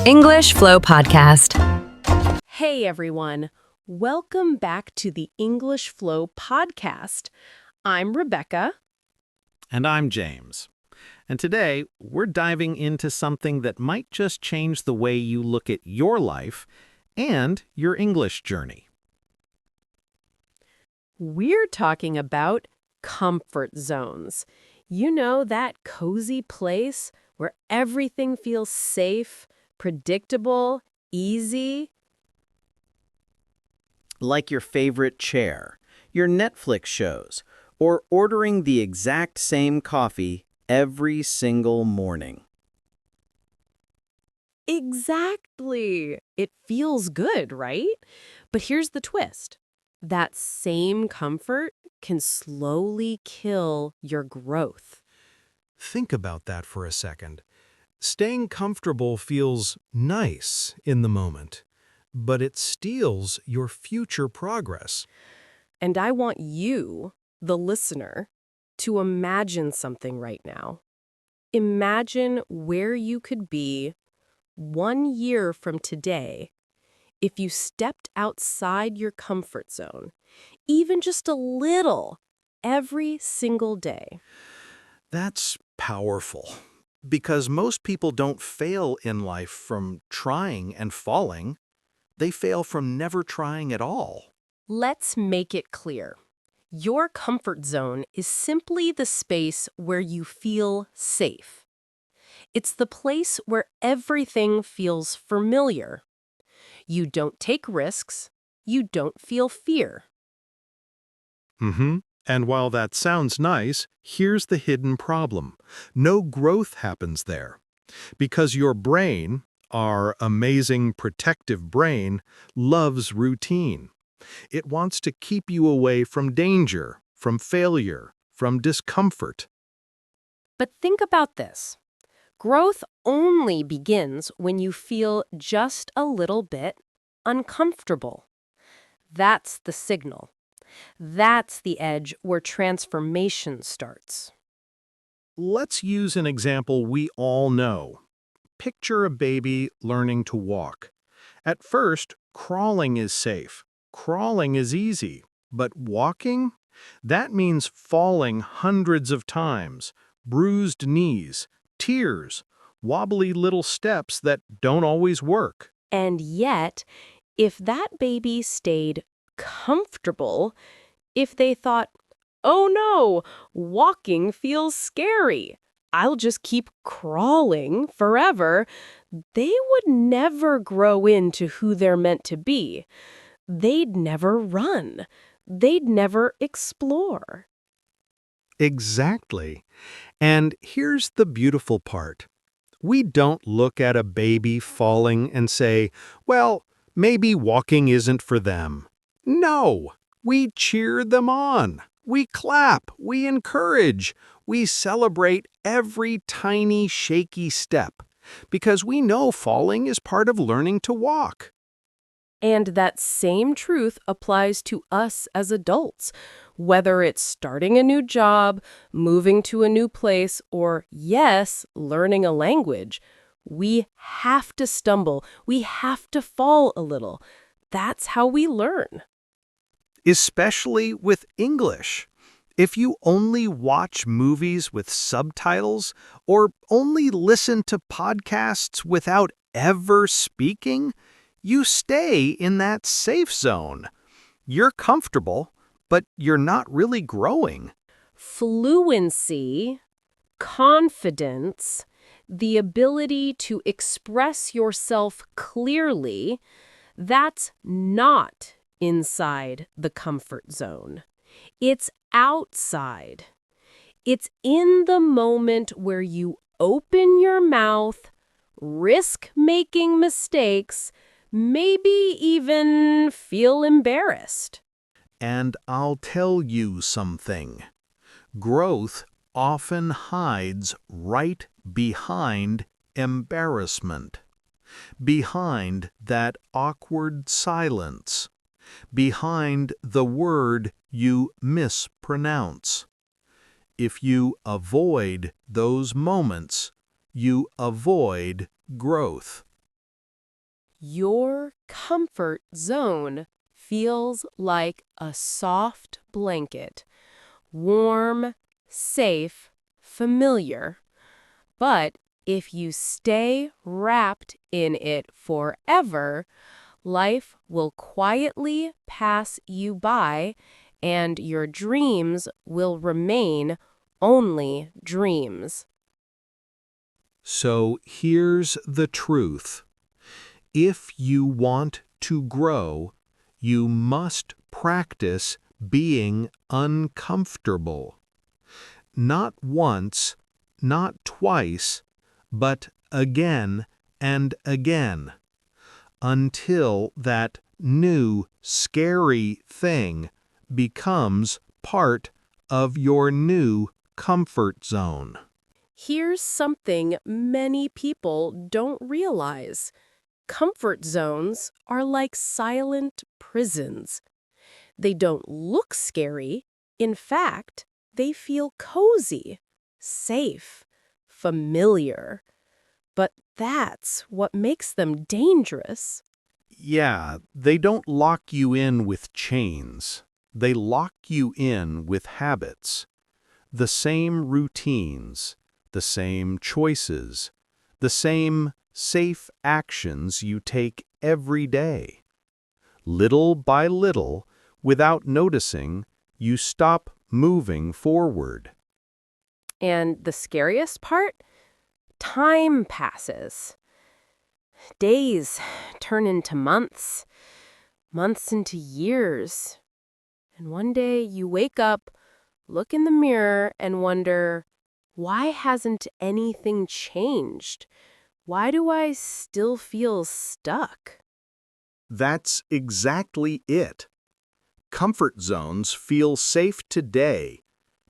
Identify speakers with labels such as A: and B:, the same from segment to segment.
A: English Flow Podcast.
B: Hey everyone, welcome back to the English Flow Podcast. I'm Rebecca.
C: And I'm James. And today, we're diving into something that might just change the way you look at your life and your English journey.
B: We're talking about comfort zones. You know, that cozy place where everything feels safe, predictable, easy.
C: Like your favorite chair, your Netflix shows, or ordering the exact same coffee every single morning.
B: Exactly. It feels good, right? But here's the twist. That same comfort can slowly kill your growth.
D: Think about that for a second. Staying comfortable feels nice in the moment, but it steals your future progress.
B: And I want you, the listener, to imagine something right now. Imagine where you could be 1 year from today if you stepped outside your comfort zone, even just a little, every single day.
D: That's powerful, because most people don't fail in life from trying and falling. They fail from never trying at all.
B: Let's make it clear. Your comfort zone is simply the space where you feel safe. It's the place where everything feels familiar. You don't take risks. You don't feel fear.
D: And while that sounds nice, here's the hidden problem. No growth happens there. Because your brain, our amazing protective brain, loves routine. It wants to keep you away from danger, from failure, from discomfort.
B: But think about this. Growth only begins when you feel just a little bit uncomfortable. That's the signal. That's the edge where transformation starts.
D: Let's use an example we all know. Picture a baby learning to walk. At first, crawling is safe. Crawling is easy. But walking? That means falling hundreds of times, bruised knees, tears, wobbly little steps that don't always work.
B: And yet, if that baby stayed comfortable, if they thought, oh no, walking feels scary, I'll just keep crawling forever, they would never grow into who they're meant to be. They'd never run. They'd never explore.
D: Exactly. And here's the beautiful part. We don't look at a baby falling and say, well, maybe walking isn't for them. No, we cheer them on. We clap, we encourage, we celebrate every tiny, shaky step, because we know falling is part of learning to walk.
B: And that same truth applies to us as adults, whether it's starting a new job, moving to a new place, or, yes, learning a language. We have to stumble. We have to fall a little. That's how we learn.
D: Especially with English. If you only watch movies with subtitles or only listen to podcasts without ever speaking, you stay in that safe zone. You're comfortable, but you're not really growing.
B: Fluency, confidence, the ability to express yourself clearly, that's not inside the comfort zone. It's outside. It's in the moment where you open your mouth, risk making mistakes, maybe even feel embarrassed.
D: And I'll tell you something. Growth often hides right behind embarrassment, behind that awkward silence, behind the word you mispronounce. If you avoid those moments, you avoid growth.
B: Your comfort zone feels like a soft blanket, warm, safe, familiar. But if you stay wrapped in it forever, life will quietly pass you by, and your dreams will remain only dreams.
D: So here's the truth. If you want to grow, you must practice being uncomfortable. Not once, not twice, but again and again, until that new, scary thing becomes part of your new comfort zone.
B: Here's something many people don't realize. Comfort zones are like silent prisons. They don't look scary. In fact, they feel cozy, safe, familiar. But that's what makes them dangerous.
D: Yeah, they don't lock you in with chains. They lock you in with habits. The same routines, the same choices, the same safe actions you take every day. Little by little, without noticing, you stop moving forward.
B: And the scariest part? Time passes. Days turn into months, months into years. And one day you wake up, look in the mirror, and wonder, why hasn't anything changed? Why do I still feel stuck?
D: That's exactly it. Comfort zones feel safe today,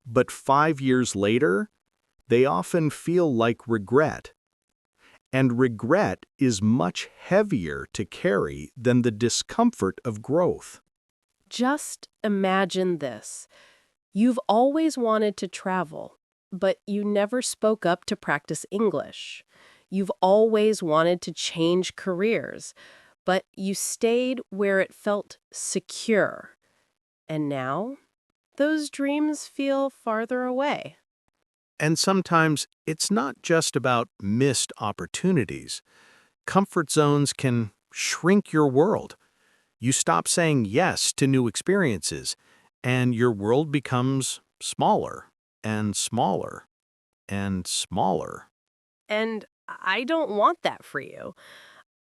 D: but 5 years later, they often feel like regret. And regret is much heavier to carry than the discomfort of growth.
B: Just imagine this. You've always wanted to travel, but you never spoke up to practice English. You've always wanted to change careers, but you stayed where it felt secure. And now, those dreams feel farther away.
D: And sometimes it's not just about missed opportunities. Comfort zones can shrink your world. You stop saying yes to new experiences, and your world becomes smaller and smaller and smaller.
B: And I don't want that for you.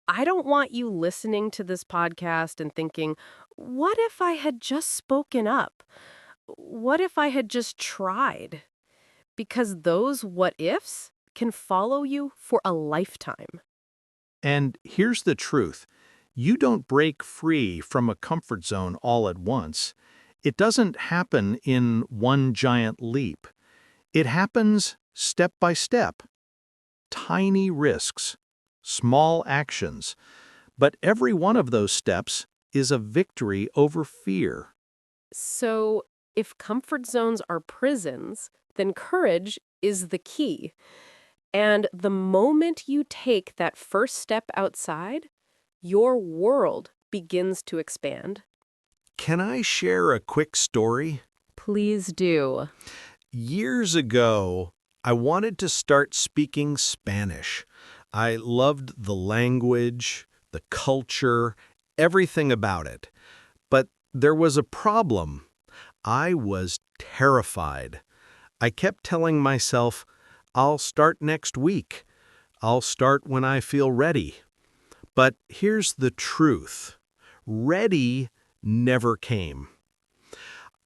B: I don't want you listening to this podcast and thinking, what if I had just spoken up? What if I had just tried? Because those what ifs can follow you for a lifetime.
D: And here's the truth. You don't break free from a comfort zone all at once. It doesn't happen in one giant leap. It happens step by step. Tiny risks, small actions. But every one of those steps is a victory over fear.
B: So, if comfort zones are prisons, then courage is the key. And the moment you take that first step outside, your world begins to expand.
D: Can I share a quick story?
B: Please do.
D: Years ago, I wanted to start speaking Spanish. I loved the language, the culture, everything about it. But there was a problem. I was terrified. I kept telling myself, I'll start next week. I'll start when I feel ready. But here's the truth. Ready never came.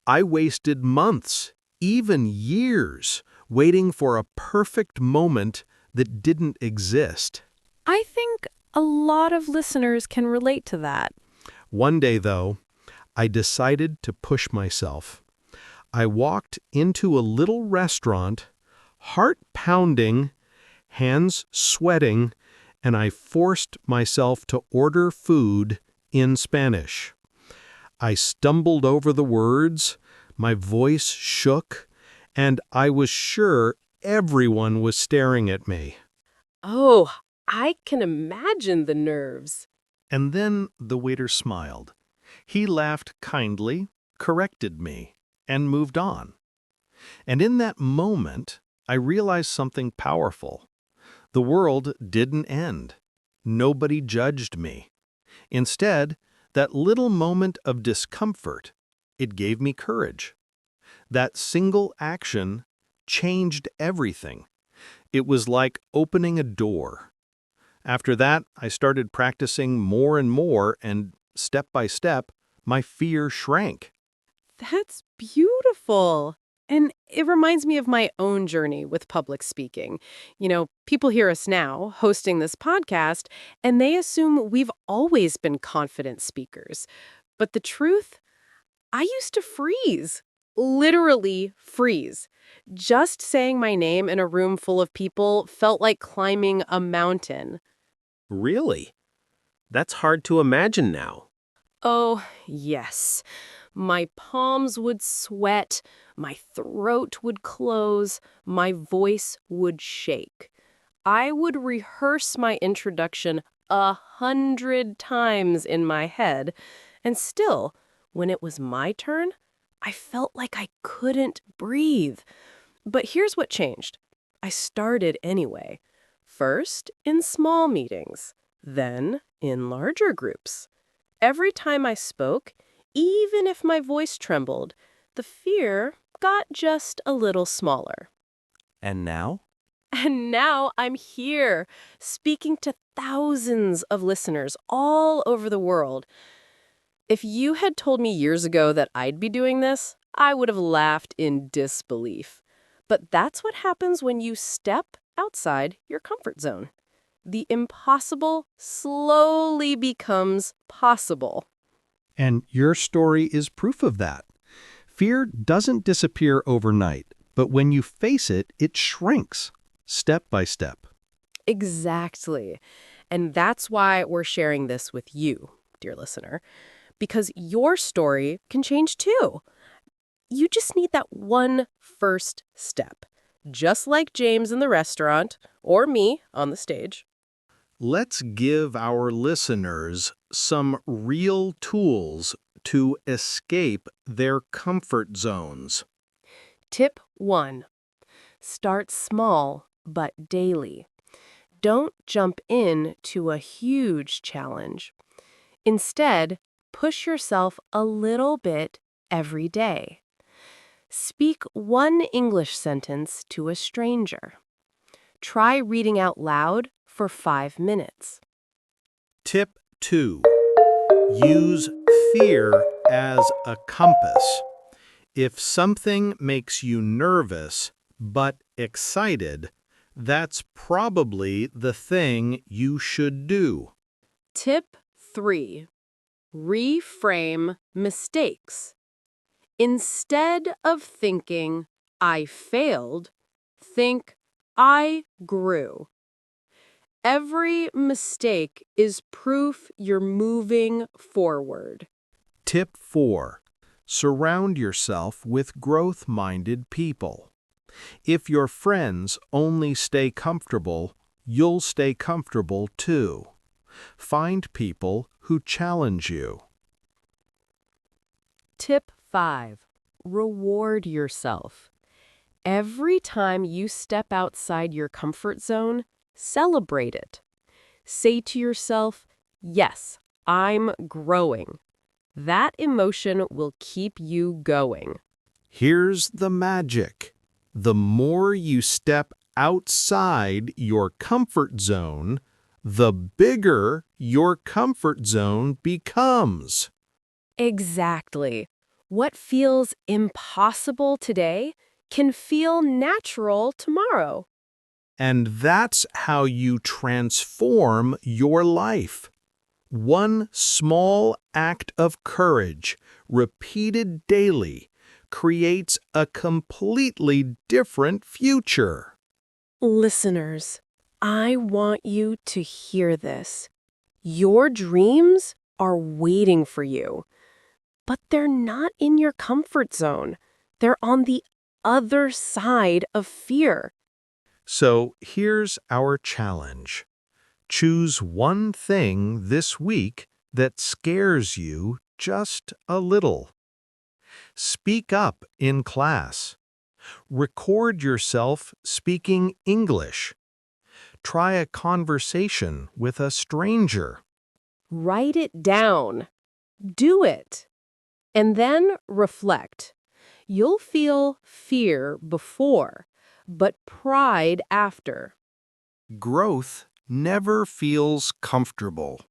D: I wasted months, even years, waiting for a perfect moment that didn't exist.
B: I think a lot of listeners can relate to that.
D: One day, though, I decided to push myself. I walked into a little restaurant, heart pounding, hands sweating, and I forced myself to order food in Spanish. I stumbled over the words, my voice shook, and I was sure everyone was staring at me.
B: Oh, I can imagine the nerves.
D: And then the waiter smiled. He laughed kindly, corrected me, and moved on. And in that moment, I realized something powerful. The world didn't end. Nobody judged me. Instead, that little moment of discomfort, it gave me courage. That single action changed everything. It was like opening a door. After that, I started practicing more and more, and step by step, my fear shrank.
B: That's beautiful. And it reminds me of my own journey with public speaking. People hear us now hosting this podcast, and they assume we've always been confident speakers. But the truth, I used to freeze, literally freeze. Just saying my name in a room full of people felt like climbing a mountain.
E: Really? That's hard to imagine now.
B: Oh, yes. My palms would sweat, my throat would close, my voice would shake. I would rehearse my introduction 100 times in my head, and still, when it was my turn, I felt like I couldn't breathe. But here's what changed. I started anyway. First, in small meetings, then in larger groups. Every time I spoke, even if my voice trembled, the fear got just a little smaller.
E: And now?
B: And now I'm here, speaking to thousands of listeners all over the world. If you had told me years ago that I'd be doing this, I would have laughed in disbelief. But that's what happens when you step outside your comfort zone. The impossible slowly becomes possible.
D: And your story is proof of that. Fear doesn't disappear overnight, but when you face it, it shrinks, step by step.
B: Exactly. And that's why we're sharing this with you, dear listener, because your story can change too. You just need that one first step, just like James in the restaurant or me on the stage.
D: Let's give our listeners some real tools to escape their comfort zones.
B: Tip 1. Start small but daily. Don't jump in to a huge challenge. Instead, push yourself a little bit every day. Speak one English sentence to a stranger. Try reading out loud for 5 minutes.
D: Tip 2. Use fear as a compass. If something makes you nervous but excited, that's probably the thing you should do.
B: Tip 3. Reframe mistakes. Instead of thinking, I failed, think, I grew. Every mistake is proof you're moving forward.
D: Tip 4. Surround yourself with growth-minded people. If your friends only stay comfortable, you'll stay comfortable too. Find people who challenge you.
B: Tip 5. Reward yourself. Every time you step outside your comfort zone, celebrate it. Say to yourself, yes, I'm growing. That emotion will keep you going.
D: Here's the magic. The more you step outside your comfort zone, the bigger your comfort zone becomes.
B: Exactly. What feels impossible today can feel natural tomorrow.
D: And that's how you transform your life. One small act of courage, repeated daily, creates a completely different future.
B: Listeners, I want you to hear this. Your dreams are waiting for you, but they're not in your comfort zone. They're on the other side of fear.
D: So here's our challenge. Choose one thing this week that scares you just a little. Speak up in class. Record yourself speaking English. Try a conversation with a stranger.
B: Write it down. Do it. And then reflect. You'll feel fear before, but pride after.
D: Growth never feels comfortable,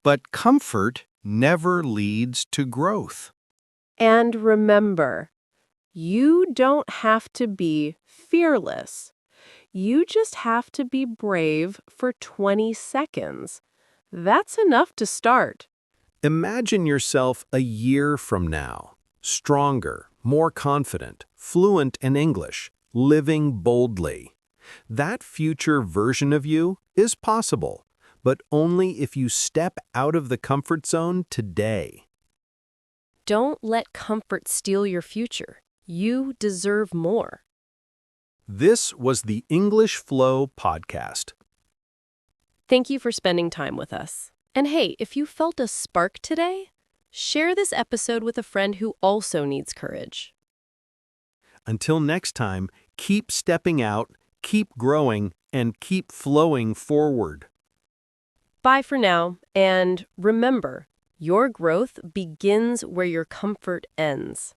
D: but comfort never leads to growth.
B: And remember, you don't have to be fearless. You just have to be brave for 20 seconds. That's enough to start.
D: Imagine yourself a year from now, stronger, more confident, fluent in English, living boldly. That future version of you is possible, but only if you step out of the comfort zone today.
B: Don't let comfort steal your future. You deserve more.
D: This was the English Flow podcast.
B: Thank you for spending time with us. And hey, if you felt a spark today, share this episode with a friend who also needs courage.
D: Until next time, keep stepping out, keep growing, and keep flowing forward.
B: Bye for now, and remember, your growth begins where your comfort ends.